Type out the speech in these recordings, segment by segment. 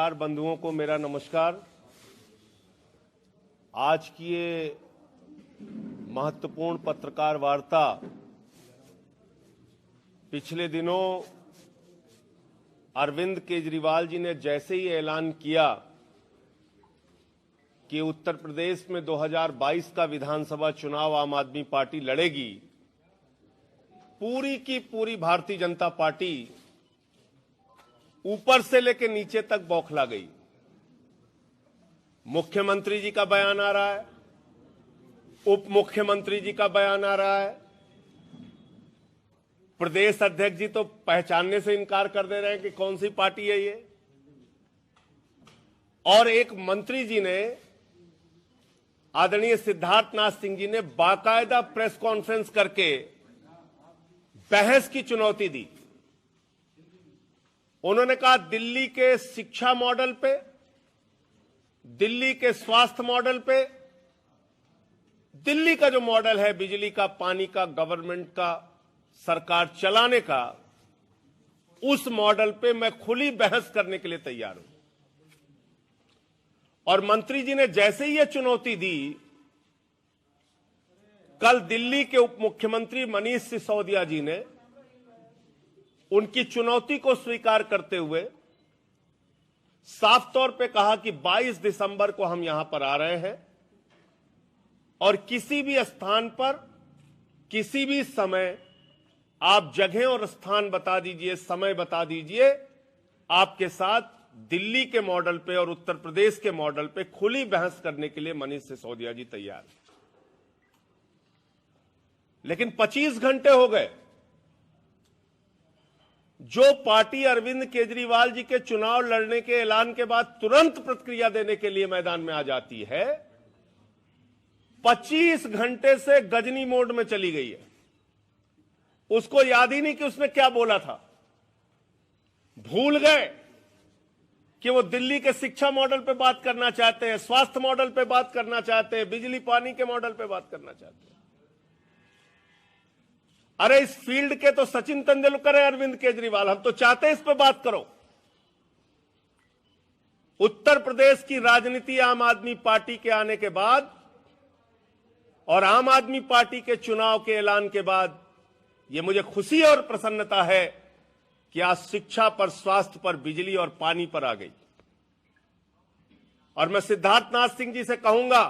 पत्रकार बंधुओं को मेरा नमस्कार। आज की ये महत्वपूर्ण पत्रकार वार्ता पिछले दिनों अरविंद केजरीवाल जी ने जैसे ही ऐलान किया कि उत्तर प्रदेश में 2022 का विधानसभा चुनाव आम आदमी पार्टी लड़ेगी, पूरी की पूरी भारतीय जनता पार्टी ऊपर से लेकर नीचे तक बौखला गई। मुख्यमंत्री जी का बयान आ रहा है, उप मुख्यमंत्री जी का बयान आ रहा है, प्रदेश अध्यक्ष जी तो पहचानने से इनकार कर दे रहे हैं कि कौन सी पार्टी है ये, और एक मंत्री जी ने, आदरणीय सिद्धार्थनाथ सिंह जी ने बाकायदा प्रेस कॉन्फ्रेंस करके बहस की चुनौती दी। उन्होंने कहा दिल्ली के शिक्षा मॉडल पे, दिल्ली के स्वास्थ्य मॉडल पे, दिल्ली का जो मॉडल है बिजली का, पानी का, गवर्नमेंट का, सरकार चलाने का, उस मॉडल पे मैं खुली बहस करने के लिए तैयार हूं। और मंत्री जी ने जैसे ही यह चुनौती दी, कल दिल्ली के उप मुख्यमंत्री मनीष सिसोदिया जी ने उनकी चुनौती को स्वीकार करते हुए साफ तौर पे कहा कि 22 दिसंबर को हम यहां पर आ रहे हैं और किसी भी स्थान पर, किसी भी समय आप जगह और स्थान बता दीजिए, समय बता दीजिए, आपके साथ दिल्ली के मॉडल पे और उत्तर प्रदेश के मॉडल पे खुली बहस करने के लिए मनीष सिसोदिया जी तैयार हैं। लेकिन 25 घंटे हो गए, जो पार्टी अरविंद केजरीवाल जी के चुनाव लड़ने के ऐलान के बाद तुरंत प्रतिक्रिया देने के लिए मैदान में आ जाती है, 25 घंटे से गजनी मोड में चली गई है। उसको याद ही नहीं कि उसने क्या बोला था। भूल गए कि वो दिल्ली के शिक्षा मॉडल पे बात करना चाहते हैं, स्वास्थ्य मॉडल पे बात करना चाहते हैं, बिजली पानी के मॉडल पे बात करना चाहते हैं। अरे इस फील्ड के तो सचिन तेंदुलकर है अरविंद केजरीवाल, हम तो चाहते हैं इस पे बात करो। उत्तर प्रदेश की राजनीति आम आदमी पार्टी के आने के बाद और आम आदमी पार्टी के चुनाव के ऐलान के बाद ये मुझे खुशी और प्रसन्नता है कि आज शिक्षा पर, स्वास्थ्य पर, बिजली और पानी पर आ गई। और मैं सिद्धार्थनाथ सिंह जी से कहूंगा,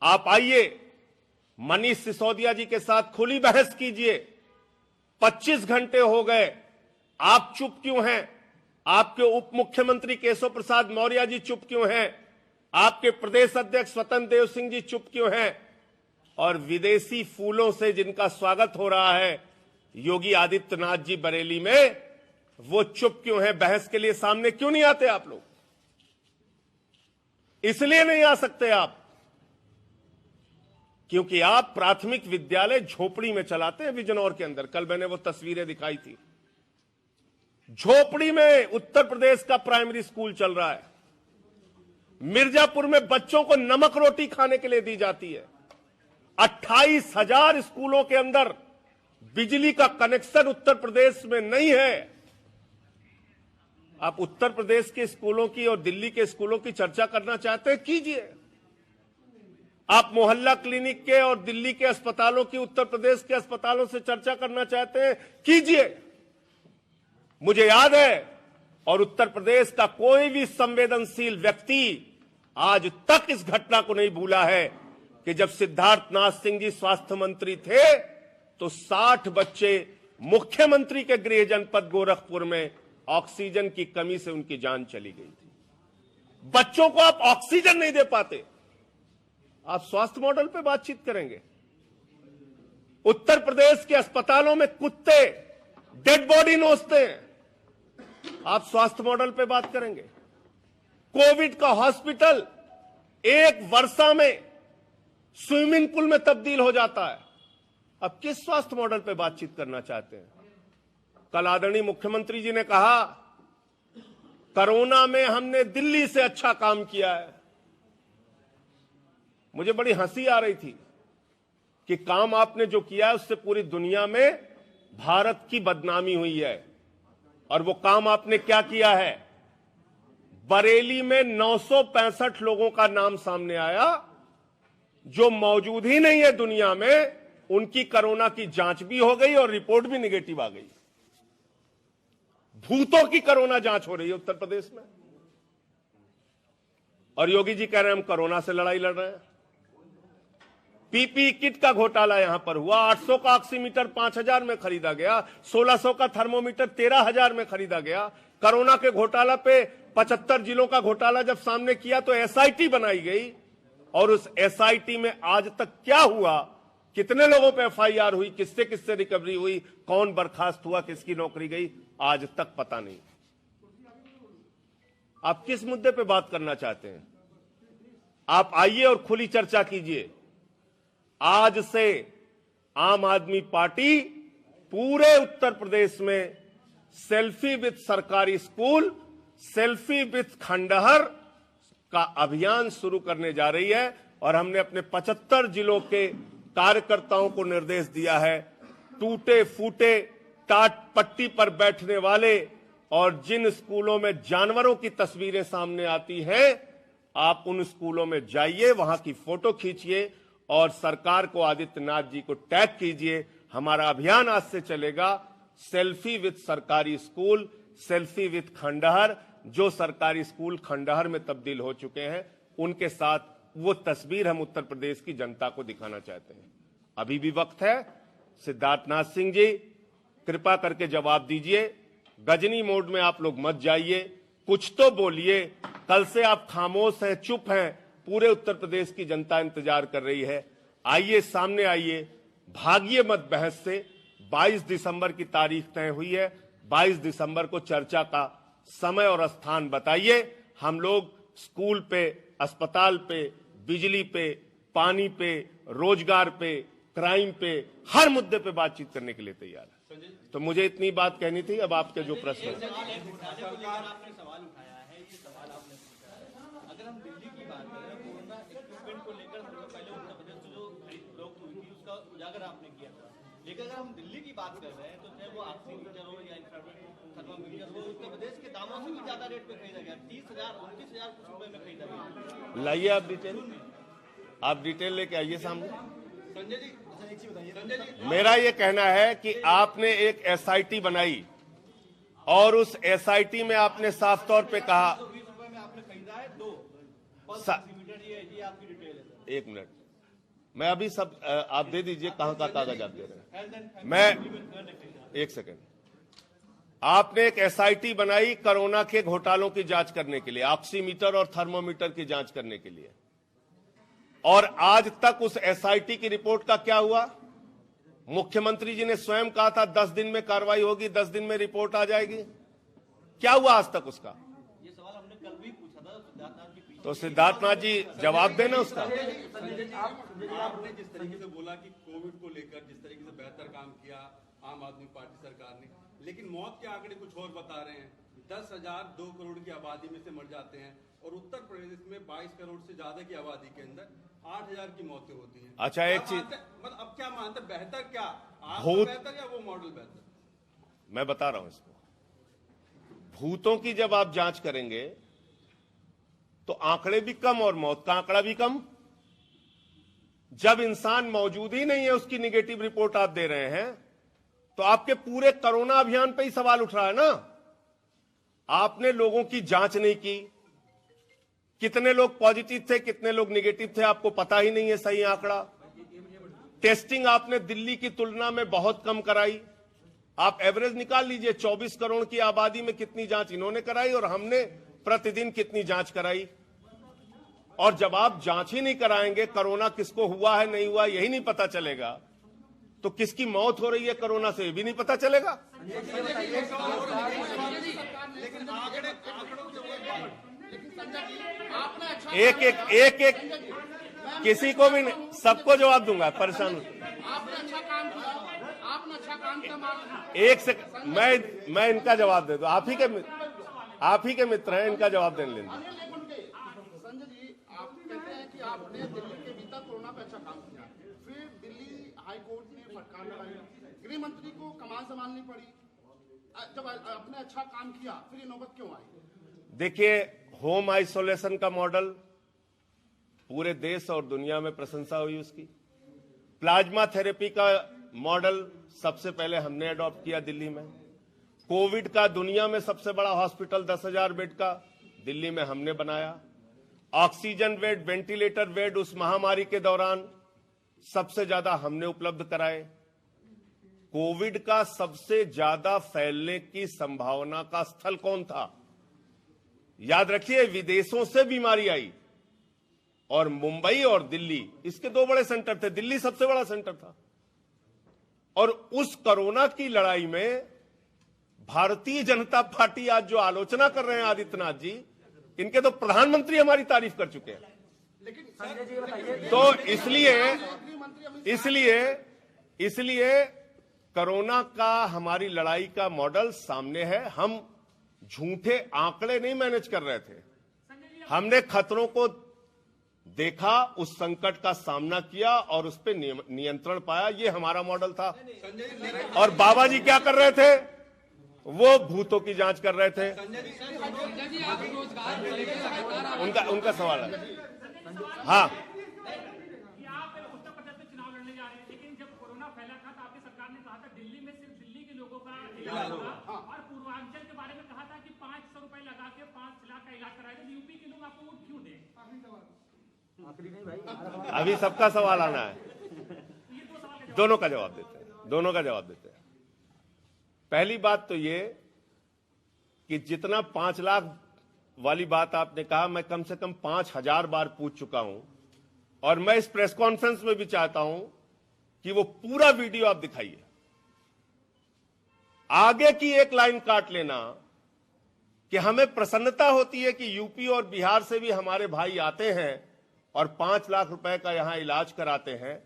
आप आइए, मनीष सिसोदिया जी के साथ खुली बहस कीजिए। 25 घंटे हो गए, आप चुप क्यों हैं? आपके उप मुख्यमंत्री केशव प्रसाद मौर्य जी चुप क्यों हैं? आपके प्रदेश अध्यक्ष स्वतंत्र देव सिंह जी चुप क्यों हैं? और विदेशी फूलों से जिनका स्वागत हो रहा है योगी आदित्यनाथ जी बरेली में, वो चुप क्यों हैं? बहस के लिए सामने क्यों नहीं आते आप लोग? इसलिए नहीं आ सकते आप क्योंकि आप प्राथमिक विद्यालय झोपड़ी में चलाते हैं बिजनौर के अंदर। कल मैंने वो तस्वीरें दिखाई थी। झोपड़ी में उत्तर प्रदेश का प्राइमरी स्कूल चल रहा है। मिर्जापुर में बच्चों को नमक रोटी खाने के लिए दी जाती है। 28,000 स्कूलों के अंदर बिजली का कनेक्शन उत्तर प्रदेश में नहीं है। आप उत्तर प्रदेश के स्कूलों की और दिल्ली के स्कूलों की चर्चा करना चाहते हैं, कीजिए। आप मोहल्ला क्लिनिक के और दिल्ली के अस्पतालों की, उत्तर प्रदेश के अस्पतालों से चर्चा करना चाहते हैं, कीजिए। मुझे याद है, और उत्तर प्रदेश का कोई भी संवेदनशील व्यक्ति आज तक इस घटना को नहीं भूला है कि जब सिद्धार्थनाथ सिंह जी स्वास्थ्य मंत्री थे तो 60 बच्चे मुख्यमंत्री के गृह जनपद गोरखपुर में ऑक्सीजन की कमी से उनकी जान चली गई थी। बच्चों को आप ऑक्सीजन नहीं दे पाते, आप स्वास्थ्य मॉडल पे बातचीत करेंगे। उत्तर प्रदेश के अस्पतालों में कुत्ते डेड बॉडी नोचते हैं, आप स्वास्थ्य मॉडल पे बात करेंगे। कोविड का हॉस्पिटल एक वर्षा में स्विमिंग पूल में तब्दील हो जाता है, अब किस स्वास्थ्य मॉडल पे बातचीत करना चाहते हैं? कल आदरणीय मुख्यमंत्री जी ने कहा, कोरोना में हमने दिल्ली से अच्छा काम किया है। मुझे बड़ी हंसी आ रही थी कि काम आपने जो किया है उससे पूरी दुनिया में भारत की बदनामी हुई है। और वो काम आपने क्या किया है? बरेली में 965 लोगों का नाम सामने आया जो मौजूद ही नहीं है दुनिया में, उनकी कोरोना की जांच भी हो गई और रिपोर्ट भी निगेटिव आ गई। भूतों की कोरोना जांच हो रही है उत्तर प्रदेश में, और योगी जी कह रहे हैं हम कोरोना से लड़ाई लड़ रहे हैं। पीपी किट का घोटाला यहां पर हुआ। 800 का ऑक्सीमीटर 5000 में खरीदा गया, 1600 का थर्मोमीटर 13000 में खरीदा गया। कोरोना के घोटाला पे 75 जिलों का घोटाला जब सामने किया तो एसआईटी बनाई गई, और उस एसआईटी में आज तक क्या हुआ, कितने लोगों पे एफआईआर हुई, किससे किससे रिकवरी हुई, कौन बर्खास्त हुआ, किसकी नौकरी गई, आज तक पता नहीं। आप किस मुद्दे पे बात करना चाहते हैं? आप आइए और खुली चर्चा कीजिए। आज से आम आदमी पार्टी पूरे उत्तर प्रदेश में सेल्फी विद सरकारी स्कूल, सेल्फी विद खंडहर का अभियान शुरू करने जा रही है, और हमने अपने 75 जिलों के कार्यकर्ताओं को निर्देश दिया है, टूटे फूटे टाट पट्टी पर बैठने वाले और जिन स्कूलों में जानवरों की तस्वीरें सामने आती हैं, आप उन स्कूलों में जाइए, वहां की फोटो खींचिए और सरकार को, आदित्यनाथ जी को टैग कीजिए। हमारा अभियान आज से चलेगा, सेल्फी विद सरकारी स्कूल, सेल्फी विद खंडहर। जो सरकारी स्कूल खंडहर में तब्दील हो चुके हैं, उनके साथ वो तस्वीर हम उत्तर प्रदेश की जनता को दिखाना चाहते हैं। अभी भी वक्त है। सिद्धार्थनाथ सिंह जी, कृपा करके जवाब दीजिए। गजनी मोड में आप लोग मत जाइए, कुछ तो बोलिए। कल से आप खामोश हैं, चुप हैं, पूरे उत्तर प्रदेश की जनता इंतजार कर रही है। आइए, सामने आइए, भागिए मत बहस से। 22 दिसंबर की तारीख तय हुई है। 22 दिसंबर को चर्चा का समय और स्थान बताइए। हम लोग स्कूल पे, अस्पताल पे, बिजली पे, पानी पे, रोजगार पे, क्राइम पे, हर मुद्दे पे बातचीत करने के लिए तैयार है। तो मुझे इतनी बात कहनी थी। अब आपके जो प्रश्न है, अगर हम दिल्ली की बात करें, कोरोना इक्विपमेंट को लेकर हम लोग पहले उत्तर प्रदेश में जो रोक हुई थी उसका उजागर आपने किया था, लेकिन अगर हम दिल्ली की बात कर रहे हैं तो चाहे वो ऑक्सीमीटर हो या थर्मामीटर हो, उत्तर प्रदेश के दामों से भी ज्यादा रेट पे खरीदा गया। 30,000 29,000 कुछ रुपए में खरीदा गया। लाइए आप डिटेल लेके आइए सामने। संजय जी, संजय जी, मेरा ये कहना है कि आपने एक एसआईटी बनाई और उस एसआईटी में आपने साफ तौर पे कहा, 20 रुपए में आपने खरीदा है 2 ये आपकी डिटेल है। 1 मिनट, मैं अभी सब आप दे दीजिए, कहां का कागज आप दे रहे हैं। मैं 1 सेकेंड। आपने एक एसआईटी बनाई कोरोना के घोटालों की जांच करने के लिए, ऑक्सीमीटर और थर्मोमीटर की जांच करने के लिए, और आज तक उस एसआईटी की रिपोर्ट का क्या हुआ? मुख्यमंत्री जी ने स्वयं कहा था 10 दिन में कार्रवाई होगी, 10 दिन में रिपोर्ट आ जाएगी। क्या हुआ आज तक उसका? ये सवाल हमने कल भी पूछा था सिद्धार्थनाथ जी। तो सिद्धार्थनाथ जी जवाब देना उसका। आपने जिस तरीके से बोला कि कोविड को लेकर जिस तरीके से बेहतर काम किया आम आदमी पार्टी सरकार ने, लेकिन मौत के आंकड़े कुछ और बता रहे हैं। 10,000 2 करोड़ की आबादी में से मर जाते हैं, और उत्तर प्रदेश में 22 करोड़ से ज्यादा की आबादी के अंदर 8,000 की मौतें होती हैं। अच्छा, एक चीज, मतलब अब क्या मानते, बेहतर क्या, आप भूत बेहतर या वो मॉडल बेहतर? मैं बता रहा हूं इसको। भूतों की जब आप जांच करेंगे तो आंकड़े भी कम और मौत का आंकड़ा भी कम। जब इंसान मौजूद ही नहीं है, उसकी निगेटिव रिपोर्ट आप दे रहे हैं, तो आपके पूरे कोरोना अभियान पे ही सवाल उठ रहा है ना। आपने लोगों की जांच नहीं की, कितने लोग पॉजिटिव थे, कितने लोग निगेटिव थे, आपको पता ही नहीं है सही आंकड़ा। टेस्टिंग आपने दिल्ली की तुलना में बहुत कम कराई। आप एवरेज निकाल लीजिए, 24 करोड़ की आबादी में कितनी जांच इन्होंने कराई और हमने प्रतिदिन कितनी जांच कराई। और जब आप जांच ही नहीं कराएंगे, कोरोना किसको हुआ है नहीं हुआ यही नहीं पता चलेगा, तो किसकी मौत हो रही है कोरोना से ये भी नहीं पता चलेगा। एक किसी को भी नहीं, सबको जवाब दूंगा, परेशान। आपने अच्छा काम किया, आपने अच्छा काम किया। एक सेकंड, मैं इनका जवाब दे दूं। आप ही के मित्र हैं, इनका जवाब देने लेंगे। संजय जी, आप कहते हैं कि आपने दिल्ली के भीतर कोरोना पे अच्छा काम किया, फिर दिल्ली हाई कोर्ट ने फटकार लगाई, गृह मंत्री को कमान संभालनी पड़ी। जब आपने अच्छा काम किया, फिर ये नौबत क्यों आई? देखिए, होम आइसोलेशन का मॉडल, पूरे देश और दुनिया में प्रशंसा हुई उसकी। प्लाज्मा थेरेपी का मॉडल सबसे पहले हमने अडॉप्ट किया दिल्ली में। कोविड का दुनिया में सबसे बड़ा हॉस्पिटल 10,000 बेड का दिल्ली में हमने बनाया। ऑक्सीजन बेड, वेंटिलेटर बेड उस महामारी के दौरान सबसे ज्यादा हमने उपलब्ध कराए। कोविड का सबसे ज्यादा फैलने की संभावना का स्थल कौन था? याद रखिए, विदेशों से बीमारी आई और मुंबई और दिल्ली इसके दो बड़े सेंटर थे। दिल्ली सबसे बड़ा सेंटर था। और उस कोरोना की लड़ाई में भारतीय जनता पार्टी आज जो आलोचना कर रहे हैं आदित्यनाथ जी, इनके तो प्रधानमंत्री हमारी तारीफ कर चुके हैं। तो इसलिए कोरोना का हमारी लड़ाई का मॉडल सामने है। हम झूठे आंकड़े नहीं मैनेज कर रहे थे, हमने खतरों को देखा, उस संकट का सामना किया और उस पर नियंत्रण पाया। ये हमारा मॉडल था। और बाबा जी क्या कर रहे थे? वो भूतों की जांच कर रहे थे। उनका सवाल है। हाँ, आप उत्तर प्रदेश में चुनाव लड़ने जा रहे हैं, लेकिन जब कोरोना फैला था तो आपकी सरकार ने कहा था दिल्ली में सिर्फ दिल्ली के लोगों का इलाज होगा, और पूर्वांचल के बारे में कहा था कि 500 रुपए लगा के 5 लाख का इलाज कराएगा। यूपी के लोग आपको वोट क्यों दें? अभी सबका सवाल आना है। दोनों का जवाब देते हैं। पहली बात तो ये कि जितना 5 लाख वाली बात आपने कहा, मैं कम से कम 5,000 बार पूछ चुका हूं। और मैं इस प्रेस कॉन्फ्रेंस में भी चाहता हूं कि वो पूरा वीडियो आप दिखाइए। आगे की एक लाइन काट लेना कि हमें प्रसन्नता होती है कि यूपी और बिहार से भी हमारे भाई आते हैं और 5 लाख रुपए का यहां इलाज कराते हैं।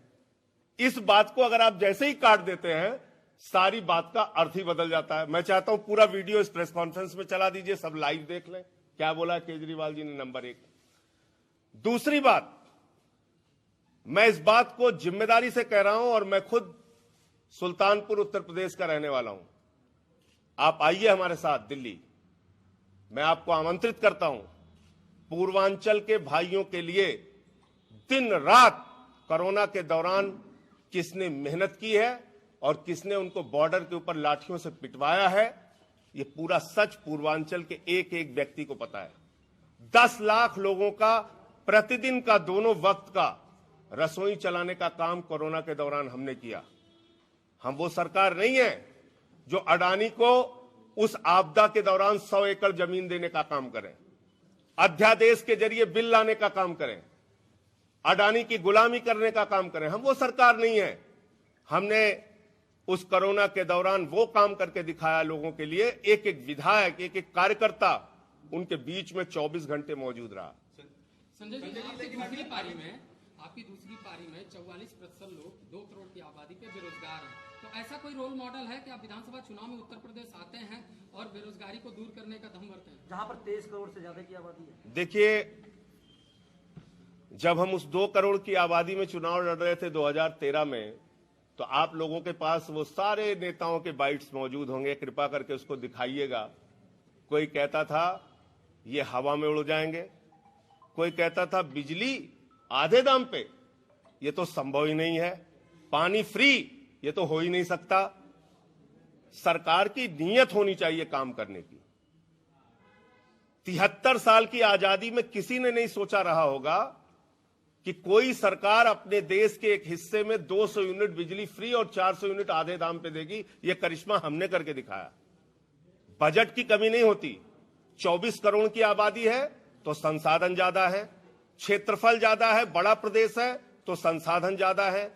इस बात को अगर आप जैसे ही काट देते हैं, सारी बात का अर्थ ही बदल जाता है। मैं चाहता हूं पूरा वीडियो इस प्रेस कॉन्फ्रेंस में चला दीजिए, सब लाइव देख लें क्या बोला केजरीवाल जी ने। नंबर 1। दूसरी बात, मैं इस बात को जिम्मेदारी से कह रहा हूं और मैं खुद सुल्तानपुर उत्तर प्रदेश का रहने वाला हूं। आप आइए हमारे साथ दिल्ली, मैं आपको आमंत्रित करता हूं। पूर्वांचल के भाइयों के लिए दिन रात कोरोना के दौरान किसने मेहनत की है और किसने उनको बॉर्डर के ऊपर लाठियों से पिटवाया है, ये पूरा सच पूर्वांचल के एक एक व्यक्ति को पता है। 10 लाख लोगों का प्रतिदिन का दोनों वक्त का रसोई चलाने का काम कोरोना के दौरान हमने किया। हम वो सरकार नहीं है जो अडानी को उस आपदा के दौरान 100 एकड़ जमीन देने का काम करें, अध्यादेश के जरिए बिल लाने का काम करें, अडानी की गुलामी करने का काम करें। हम वो सरकार नहीं है। हमने उस कोरोना के दौरान वो काम करके दिखाया लोगों के लिए। एक एक विधायक, एक एक कार्यकर्ता उनके बीच में 24 घंटे मौजूद रहा। संजय जी, आपकी दूसरी पारी में 44% लोग 2 करोड़ की आबादी के बेरोजगार हैं। तो ऐसा कोई रोल मॉडल है कि आप विधानसभा चुनाव में उत्तर प्रदेश आते हैं और बेरोजगारी को दूर करने का दम भरते हैं, जहां पर 23 करोड़ से ज्यादा की आबादी है? देखिए, जब हम उस 2 करोड़ की आबादी में चुनाव लड़ रहे थे 2013 में, तो आप लोगों के पास वो सारे नेताओं के बाइट्स मौजूद होंगे, कृपा करके उसको दिखाइएगा। कोई कहता था ये हवा में उड़ जाएंगे, कोई कहता था बिजली आधे दाम पे, ये तो संभव ही नहीं है, पानी फ्री, ये तो हो ही नहीं सकता। सरकार की नीयत होनी चाहिए काम करने की। 73 साल की आजादी में किसी ने नहीं सोचा रहा होगा कि कोई सरकार अपने देश के एक हिस्से में 200 यूनिट बिजली फ्री और 400 यूनिट आधे दाम पे देगी। यह करिश्मा हमने करके दिखाया। बजट की कमी नहीं होती। 24 करोड़ की आबादी है तो संसाधन ज्यादा है, क्षेत्रफल ज्यादा है, बड़ा प्रदेश है तो संसाधन ज्यादा है।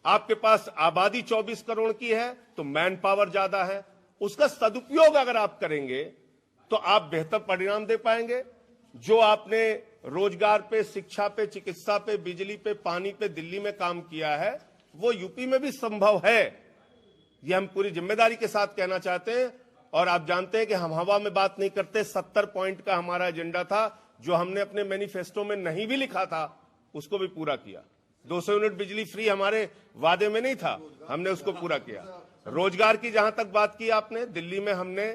आपके पास आबादी 24 करोड़ की है तो मैन पावर ज्यादा है। उसका सदुपयोग अगर आप करेंगे तो आप बेहतर परिणाम दे पाएंगे। जो आपने रोजगार पे, शिक्षा पे, चिकित्सा पे, बिजली पे, पानी पे दिल्ली में काम किया है, वो यूपी में भी संभव है। ये हम पूरी जिम्मेदारी के साथ कहना चाहते हैं। और आप जानते हैं कि हम हवा में बात नहीं करते। 70 पॉइंट का हमारा एजेंडा था, जो हमने अपने मैनिफेस्टो में नहीं भी लिखा था, उसको भी पूरा किया। 200 यूनिट बिजली फ्री हमारे वादे में नहीं था, हमने उसको पूरा किया। रोजगार की जहां तक बात की आपने, दिल्ली में हमने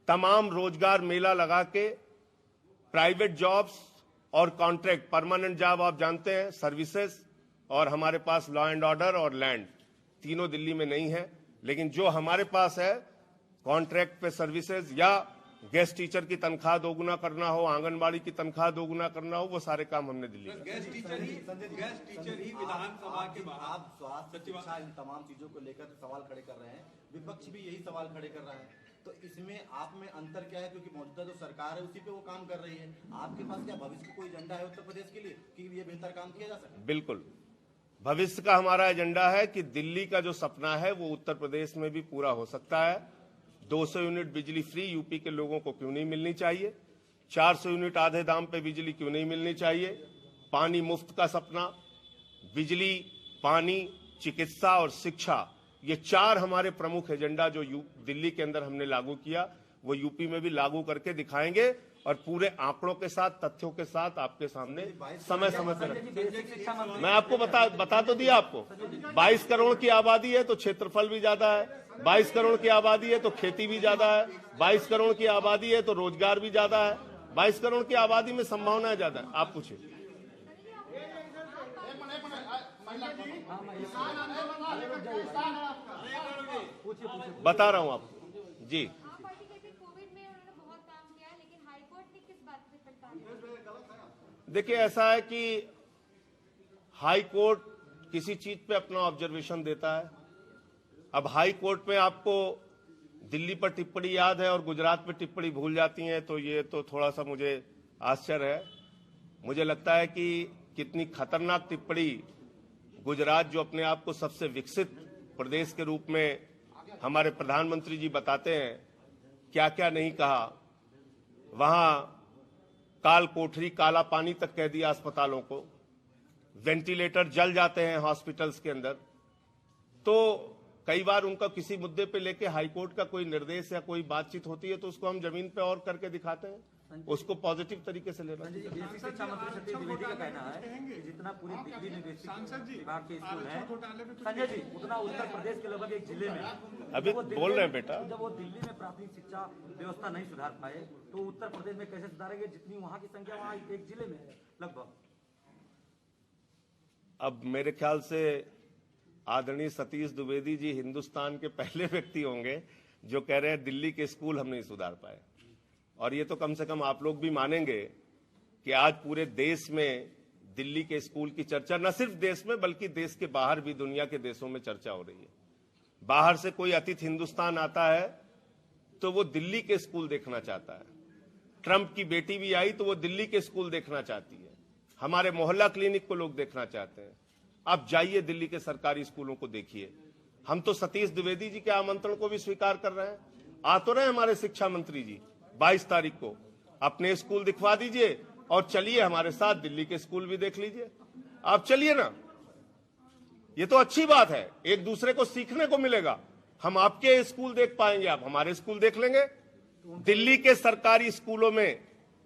तमाम रोजगार मेला लगा के प्राइवेट जॉब्स और कॉन्ट्रैक्ट, परमानेंट जॉब आप जानते हैं, सर्विसेज, और हमारे पास लॉ एंड ऑर्डर और लैंड, तीनों दिल्ली में नहीं है। लेकिन जो हमारे पास है, कॉन्ट्रैक्ट पे सर्विसेज या गेस्ट टीचर की तनख्वाह दोगुना करना हो, आंगनबाड़ी की तनख्वाह दोगुना करना हो, वो सारे काम हमने दिल्ली में। गेस्ट टीचर ही विधानसभा के बाहर आप स्वास्थ्य, शिक्षा, इन तमाम चीजों को लेकर सवाल खड़े कर रहे हैं, विपक्ष भी यही सवाल खड़े कर रहा है, तो इसमें आप में अंतर क्या है? क्योंकि मौजूदा जो सरकार है उसी पे वो काम कर रही है। आपके पास क्या भविष्य का कोई एजेंडा है उत्तर प्रदेश के लिए कि ये बेहतर काम किया जा सके? बिल्कुल, भविष्य का हमारा एजेंडा है कि दिल्ली का जो सपना है वो उत्तर प्रदेश में भी पूरा हो सकता है। 200 यूनिट बिजली फ्री यूपी के लोगों को क्यों नहीं मिलनी चाहिए? 400 यूनिट आधे दाम पे बिजली क्यों नहीं मिलनी चाहिए? पानी मुफ्त का सपना, बिजली, पानी, चिकित्सा और शिक्षा, ये 4 हमारे प्रमुख एजेंडा जो दिल्ली के अंदर हमने लागू किया, वो यूपी में भी लागू करके दिखाएंगे और पूरे आंकड़ों के साथ, तथ्यों के साथ आपके सामने समय समय पर रखेंगे। मैं आपको बता तो दिया आपको, 22 करोड़ की आबादी है तो क्षेत्रफल भी ज्यादा है, 22 करोड़ की आबादी है तो खेती भी ज्यादा है, 22 करोड़ की आबादी है तो रोजगार भी ज्यादा है, 22 करोड़ की आबादी में संभावनाएं ज्यादा है। आप पूछिए। बता रहा हूं आपको जी। देखिए, ऐसा है कि हाई कोर्ट किसी चीज पे अपना ऑब्जर्वेशन देता है। अब हाई कोर्ट में आपको दिल्ली पर टिप्पणी याद है और गुजरात पे टिप्पणी भूल जाती हैं, तो ये तो थोड़ा सा मुझे आश्चर्य है। मुझे लगता है कि कितनी खतरनाक टिप्पणी गुजरात, जो अपने आप को सबसे विकसित प्रदेश के रूप में हमारे प्रधानमंत्री जी बताते हैं, क्या क्या नहीं कहा। वहां काल कोठरी, काला पानी तक कह दिया अस्पतालों को, वेंटिलेटर जल जाते हैं हॉस्पिटल्स के अंदर। तो कई बार उनका किसी मुद्दे पे लेके हाईकोर्ट का कोई निर्देश या कोई बातचीत होती है तो उसको हम जमीन पे और करके दिखाते हैं, उसको पॉजिटिव तरीके से लेना। बेसिक शिक्षा मंत्री सतीश द्विवेदी का कहना है कि जितना पूरी दिल्ली में बेसिक विभाग के स्कूल हैं, संजय जी, उतना उत्तर प्रदेश के लगभग एक जिले में अभी बोल रहे हैं बेटा। जब वो दिल्ली में प्राथमिक शिक्षा व्यवस्था नहीं सुधार पाए तो उत्तर प्रदेश में कैसे सुधारेंगे, जितनी वहाँ की संख्या वहाँ एक जिले में है लगभग। अब मेरे ख्याल से आदरणीय सतीश द्विवेदी जी हिंदुस्तान के पहले व्यक्ति होंगे जो कह रहे हैं दिल्ली के स्कूल हम नहीं सुधार पाए। और ये तो कम से कम आप लोग भी मानेंगे कि आज पूरे देश में दिल्ली के स्कूल की चर्चा, न सिर्फ देश में बल्कि देश के बाहर भी, दुनिया के देशों में चर्चा हो रही है। बाहर से कोई अतिथि हिंदुस्तान आता है तो वो दिल्ली के स्कूल देखना चाहता है। ट्रंप की बेटी भी आई तो वो दिल्ली के स्कूल देखना चाहती है। हमारे मोहल्ला क्लिनिक को लोग देखना चाहते हैं। आप जाइए दिल्ली के सरकारी स्कूलों को देखिए। हम तो सतीश द्विवेदी जी के आमंत्रण को भी स्वीकार कर रहे हैं। आ तो रहे हमारे शिक्षा मंत्री जी 22 तारीख को, अपने स्कूल दिखवा दीजिए और चलिए हमारे साथ दिल्ली के स्कूल भी देख लीजिए। आप चलिए ना, ये तो अच्छी बात है, एक दूसरे को सीखने को मिलेगा। हम आपके स्कूल देख पाएंगे, आप हमारे स्कूल देख लेंगे। दिल्ली के सरकारी स्कूलों में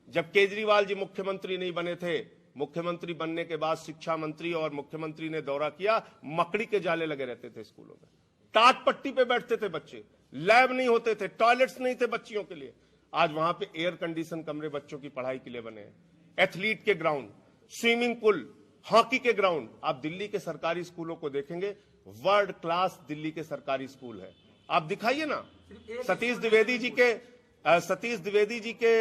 जब केजरीवाल जी मुख्यमंत्री नहीं बने थे, मुख्यमंत्री बनने के बाद शिक्षा मंत्री और मुख्यमंत्री ने दौरा किया, मकड़ी के जाले लगे रहते थे स्कूलों में, टाट पट्टी पे बैठते थे बच्चे, लैब नहीं होते थे, टॉयलेट्स नहीं थे बच्चियों के लिए। आज वहां पे एयर कंडीशन कमरे बच्चों की पढ़ाई के लिए बने हैं, एथलीट के ग्राउंड, स्विमिंग पूल, हॉकी के ग्राउंड। आप दिल्ली के सरकारी स्कूलों को देखेंगे, वर्ल्ड क्लास दिल्ली के सरकारी स्कूल है। आप दिखाइए ना। सतीश द्विवेदी जी के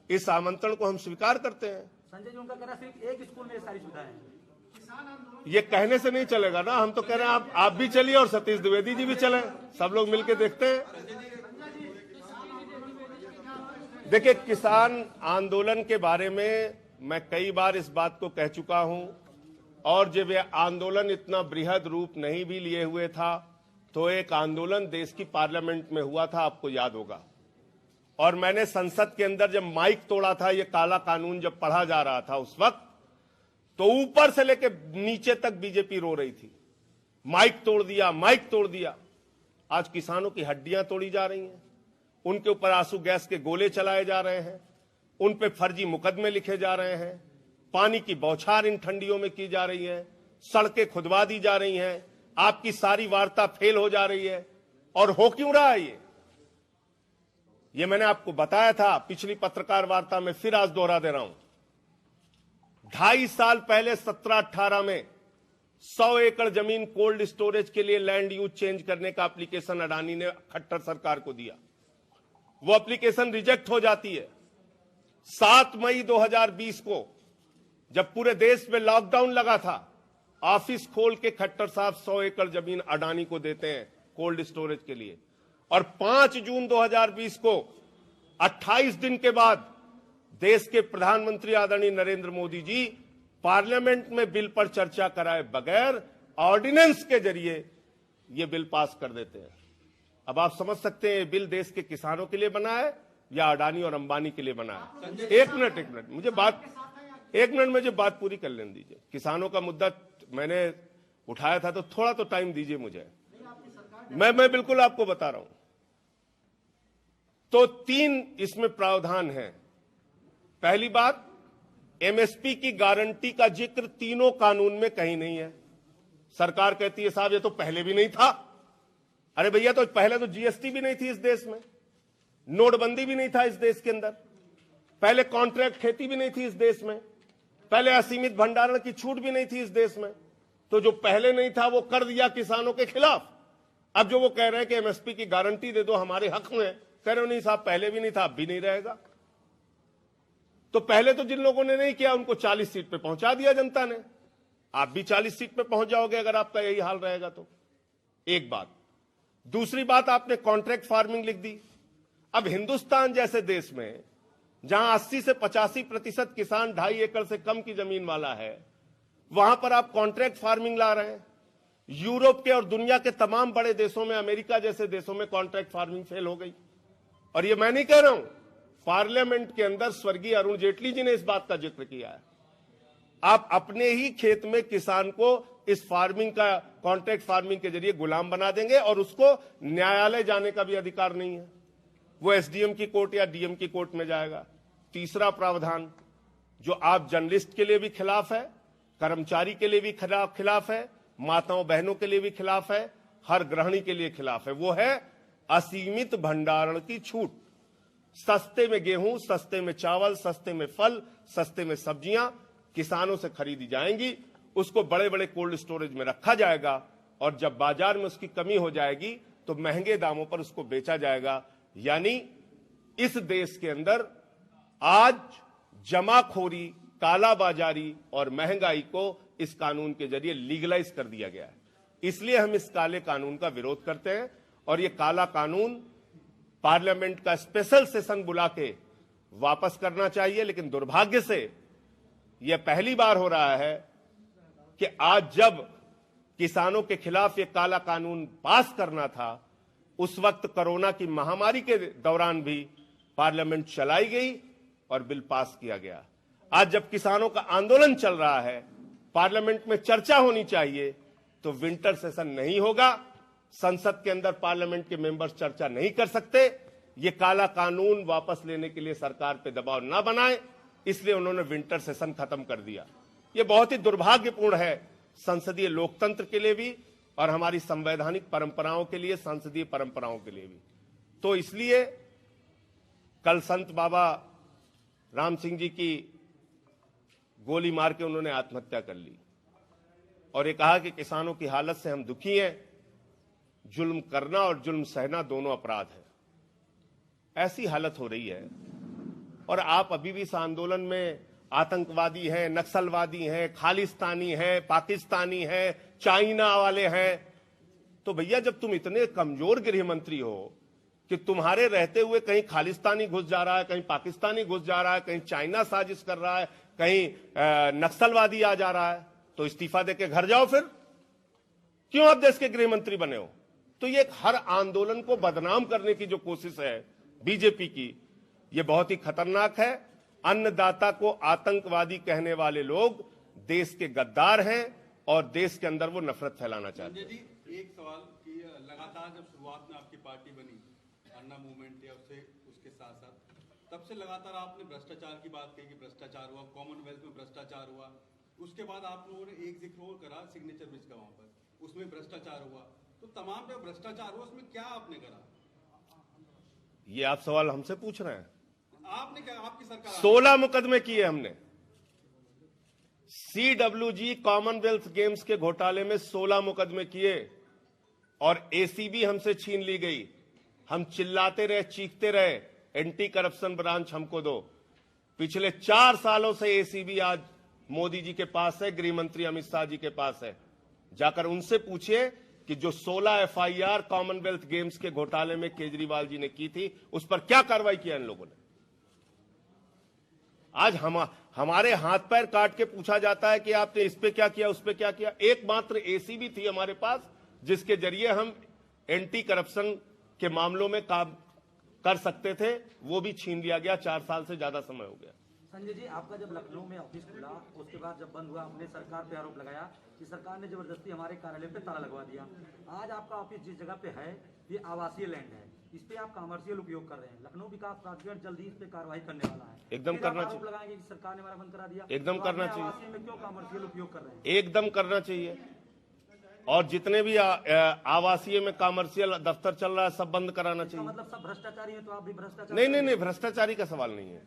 इस आमंत्रण को हम स्वीकार करते हैं। संजय जी, उनका कहना सिर्फ एक स्कूल में सारी सुविधाएं हैं। ये कहने से नहीं चलेगा ना, हम तो कह रहे हैं आप भी चलिए और सतीश द्विवेदी जी भी चले, सब लोग मिलकर देखते हैं। देखिए, किसान आंदोलन के बारे में मैं कई बार इस बात को कह चुका हूं, और जब यह आंदोलन इतना बृहद रूप नहीं भी लिए हुए था तो एक आंदोलन देश की पार्लियामेंट में हुआ था, आपको याद होगा। और मैंने संसद के अंदर जब माइक तोड़ा था, ये काला कानून जब पढ़ा जा रहा था उस वक्त, तो ऊपर से लेकर नीचे तक बीजेपी रो रही थी, माइक तोड़ दिया, माइक तोड़ दिया। आज किसानों की हड्डियां तोड़ी जा रही हैं, उनके ऊपर आंसू गैस के गोले चलाए जा रहे हैं, उन पे फर्जी मुकदमे लिखे जा रहे हैं, पानी की बौछार इन ठंडियों में की जा रही है, सड़कें खुदवा दी जा रही हैं, आपकी सारी वार्ता फेल हो जा रही है। और हो क्यों रहा है ये? ये मैंने आपको बताया था पिछली पत्रकार वार्ता में, फिर आज दोहरा दे रहा हूं। 2.5 साल पहले 17-18 में 100 एकड़ जमीन कोल्ड स्टोरेज के लिए लैंड यूज चेंज करने का एप्लीकेशन अडानी ने खट्टर सरकार को दिया। वो एप्लीकेशन रिजेक्ट हो जाती है। 7 मई 2020 को जब पूरे देश में लॉकडाउन लगा था, ऑफिस खोल के खट्टर साहब 100 एकड़ जमीन अडानी को देते हैं कोल्ड स्टोरेज के लिए। और 5 जून 2020 को 28 दिन के बाद देश के प्रधानमंत्री आदरणीय नरेंद्र मोदी जी पार्लियामेंट में बिल पर चर्चा कराए बगैर ऑर्डिनेंस के जरिए ये बिल पास कर देते हैं। अब आप समझ सकते हैं ये बिल देश के किसानों के लिए बना है या अडानी और अंबानी के लिए बना है। एक मिनट मुझे बात पूरी कर लेने दीजिए। किसानों का मुद्दा मैंने उठाया था तो थोड़ा तो टाइम दीजिए मुझे। मैं बिल्कुल आपको बता रहा हूं। तो 3 इसमें प्रावधान है। पहली बात, एमएसपी की गारंटी का जिक्र तीनों कानून में कहीं नहीं है। सरकार कहती है साहब ये तो पहले भी नहीं था। अरे भैया, तो पहले तो जीएसटी भी नहीं थी इस देश में, नोटबंदी भी नहीं था इस देश के अंदर, पहले कॉन्ट्रैक्ट खेती भी नहीं थी इस देश में, पहले असीमित भंडारण की छूट भी नहीं थी इस देश में। तो जो पहले नहीं था वो कर दिया किसानों के खिलाफ। अब जो वो कह रहे हैं कि एमएसपी की गारंटी दे दो हमारे हक में, कह रहे हो नहीं साहब पहले भी नहीं था, अब भी नहीं रहेगा। तो पहले तो जिन लोगों ने नहीं किया उनको 40 सीट पे पहुंचा दिया जनता ने। आप भी 40 सीट पे पहुंच जाओगे अगर आपका यही हाल रहेगा तो। एक बात। दूसरी बात, आपने कॉन्ट्रैक्ट फार्मिंग लिख दी। अब हिंदुस्तान जैसे देश में जहां 80 से 85% किसान 2.5 एकड़ से कम की जमीन वाला है, वहां पर आप कॉन्ट्रैक्ट फार्मिंग ला रहे हैं। यूरोप के और दुनिया के तमाम बड़े देशों में, अमेरिका जैसे देशों में कॉन्ट्रैक्ट फार्मिंग फेल हो गई। और ये मैं नहीं कह रहा हूं, पार्लियामेंट के अंदर स्वर्गीय अरुण जेटली जी ने इस बात का जिक्र किया है। आप अपने ही खेत में किसान को इस फार्मिंग का, कॉन्ट्रैक्ट फार्मिंग के जरिए गुलाम बना देंगे और उसको न्यायालय जाने का भी अधिकार नहीं है। वो एसडीएम की कोर्ट या डीएम की कोर्ट में जाएगा। तीसरा प्रावधान जो आप जर्नलिस्ट के लिए भी खिलाफ है, कर्मचारी के लिए भी खिलाफ है, माताओं बहनों के लिए भी खिलाफ है, हर गृहिणी के लिए खिलाफ है, वो है असीमित भंडारण की छूट। सस्ते में गेहूं, सस्ते में चावल, सस्ते में फल, सस्ते में सब्जियां किसानों से खरीदी जाएंगी, उसको बड़े बड़े कोल्ड स्टोरेज में रखा जाएगा और जब बाजार में उसकी कमी हो जाएगी तो महंगे दामों पर उसको बेचा जाएगा। यानी इस देश के अंदर आज जमाखोरी, कालाबाजारी और महंगाई को इस कानून के जरिए लीगलाइज कर दिया गया है। इसलिए हम इस काले कानून का विरोध करते हैं और ये काला कानून पार्लियामेंट का स्पेशल सेशन बुला के वापस करना चाहिए। लेकिन दुर्भाग्य से यह पहली बार हो रहा है कि आज जब किसानों के खिलाफ ये काला कानून पास करना था, उस वक्त कोरोना की महामारी के दौरान भी पार्लियामेंट चलाई गई और बिल पास किया गया। आज जब किसानों का आंदोलन चल रहा है, पार्लियामेंट में चर्चा होनी चाहिए, तो विंटर सेशन नहीं होगा। संसद के अंदर पार्लियामेंट के मेंबर्स चर्चा नहीं कर सकते। ये काला कानून वापस लेने के लिए सरकार पे दबाव ना बनाए, इसलिए उन्होंने विंटर सेशन खत्म कर दिया। ये बहुत ही दुर्भाग्यपूर्ण है संसदीय लोकतंत्र के लिए भी और हमारी संवैधानिक परंपराओं के लिए, संसदीय परंपराओं के लिए भी। तो इसलिए कल संत बाबा राम सिंह जी की गोली मार के उन्होंने आत्महत्या कर ली और ये कहा कि किसानों की हालत से हम दुखी हैं, जुल्म करना और जुल्म सहना दोनों अपराध है। ऐसी हालत हो रही है और आप अभी भी इस आंदोलन में आतंकवादी हैं, नक्सलवादी हैं, खालिस्तानी हैं, पाकिस्तानी हैं, चाइना वाले हैं। तो भैया जब तुम इतने कमजोर गृह मंत्री हो कि तुम्हारे रहते हुए कहीं खालिस्तानी घुस जा रहा है, कहीं पाकिस्तानी घुस जा रहा है, कहीं चाइना साजिश कर रहा है, कहीं नक्सलवादी आ जा रहा है, तो इस्तीफा देके घर जाओ। फिर क्यों आप देश के गृह मंत्री बने हो? तो ये हर आंदोलन को बदनाम करने की जो कोशिश है बीजेपी की, ये बहुत ही खतरनाक है। अन्नदाता को आतंकवादी कहने वाले लोग देश के गद्दार हैं और देश के अंदर वो नफरत फैलाना चाहते हैं। संजय जी, एक सवाल कि लगातार जब शुरुआत में आपकी पार्टी बनी, अन्ना मूवमेंट या उसके साथ साथ, तब से लगातार आपने भ्रष्टाचार की बात कही कि भ्रष्टाचार हुआ, कॉमनवेल्थ में भ्रष्टाचार हुआ। उसके बाद आप लोगों ने एक जिक्र और करा सिग्नेचर ब्रिज का, वहां पर उसमें भ्रष्टाचार हुआ। तो तमाम जो भ्रष्टाचार हुआ उसमें क्या आपने करा? ये आप सवाल हमसे पूछ रहे हैं? आपने क्या, आपकी सरकार 16 मुकदमे किए हमने। CWG कॉमनवेल्थ गेम्स के घोटाले में 16 मुकदमे किए और ACB हमसे छीन ली गई। हम चिल्लाते रहे, चीखते रहे, एंटी करप्शन ब्रांच हमको दो। पिछले 4 सालों से ACB आज मोदी जी के पास है, गृह मंत्री अमित शाह जी के पास है। जाकर उनसे पूछिए कि जो 16 FIR कॉमनवेल्थ गेम्स के घोटाले में केजरीवाल जी ने की थी, उस पर क्या कार्रवाई किया इन लोगों ने। आज हमारे हाथ पैर काट के पूछा जाता है कि आपने इस पे क्या किया, उस पे क्या किया। एकमात्र ACB थी हमारे पास जिसके जरिए हम एंटी करप्शन के मामलों में काम कर सकते थे, वो भी छीन लिया गया। 4 साल से ज्यादा समय हो गया। संजय जी, आपका जब लखनऊ में ऑफिस खुला, उसके बाद जब बंद हुआ, आपने सरकार पे आरोप लगाया कि सरकार ने जबरदस्ती हमारे कार्यालय पे ताला लगवा दिया। आज आपका ऑफिस जिस जगह पे है, ये आवासीय लैंड है, इस पे आप कमर्शियल उपयोग कर रहे हैं। लखनऊ विकास प्राधिकरण जल्दी इस पे कार्रवाई करने वाला है। एकदम करना चाहिए। लगाएंगे कि सरकार ने हमारा बंद करा दिया। एकदम तो करना आपने चाहिए। आवासीय में क्यों कमर्शियल उपयोग कर रहे हैं? एकदम करना चाहिए। और जितने भी आवासीय में कमर्शियल दफ्तर चल रहा है, सब बंद कराना चाहिए। मतलब सब भ्रष्टाचारी है, तो आप भी भ्रष्टाचार? नहीं, भ्रष्टाचारी का सवाल नहीं है।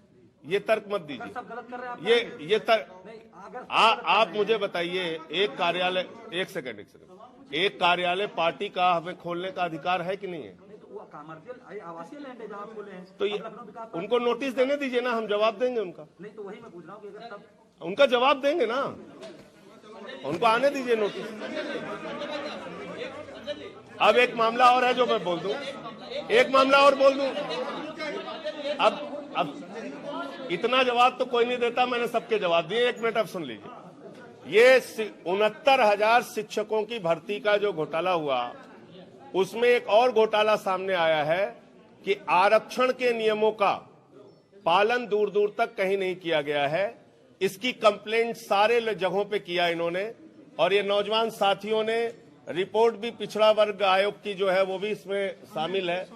ये तर्क मत दीजिए। सब गलत कर रहे हैं आप। ये तर्क नहीं, अगर आप मुझे बताइए, एक कार्यालय, एक सेकंड, एक कार्यालय पार्टी का हमें खोलने का अधिकार है कि नहीं है? कमर्शियल आवासीय लैंड है जहाँ आप बोले हैं, तो ये उनको नोटिस देने दीजिए ना, हम जवाब देंगे उनका। नहीं, तो वही मैं पूछ रहा हूँ कि अगर सब उनका जवाब देंगे ना, उनको आने दीजिए नोटिस। अब एक मामला और है जो मैं बोल दूं, एक मामला और बोल दूं। अब इतना जवाब तो कोई नहीं देता, मैंने सबके जवाब दिए। 1 मिनट अब सुन लीजिए। ये 69,000 शिक्षकों की भर्ती का जो घोटाला हुआ, उसमें एक और घोटाला सामने आया है कि आरक्षण के नियमों का पालन दूर दूर तक कहीं नहीं किया गया है। इसकी कंप्लेंट सारे जगहों पे किया इन्होंने, और ये नौजवान साथियों ने रिपोर्ट भी पिछड़ा वर्ग आयोग की जो है वो भी इसमें शामिल है।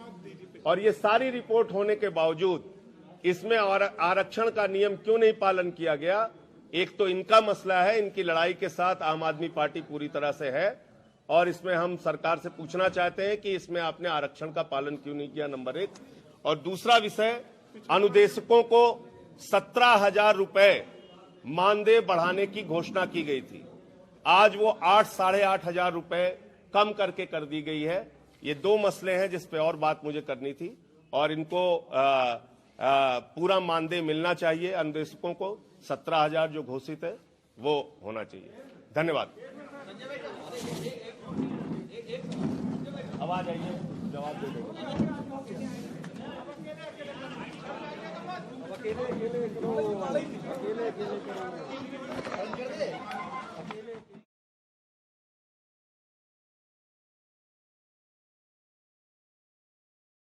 और ये सारी रिपोर्ट होने के बावजूद इसमें आरक्षण का नियम क्यों नहीं पालन किया गया? एक तो इनका मसला है, इनकी लड़ाई के साथ आम आदमी पार्टी पूरी तरह से है, और इसमें हम सरकार से पूछना चाहते हैं कि इसमें आपने आरक्षण का पालन क्यों नहीं किया, नंबर 1। और दूसरा विषय, अनुदेशकों को 17,000 रुपए मानदेय बढ़ाने की घोषणा की गई थी, आज वो 8,000 साढ़े 8,000 रुपए कम करके कर दी गई है। ये 2 मसले हैं जिस पे और बात मुझे करनी थी, और इनको पूरा मानदेय मिलना चाहिए। अनुदेशकों को 17,000 जो घोषित है वो होना चाहिए। धन्यवाद। अब आ जाइए, जवाब दे देंगे।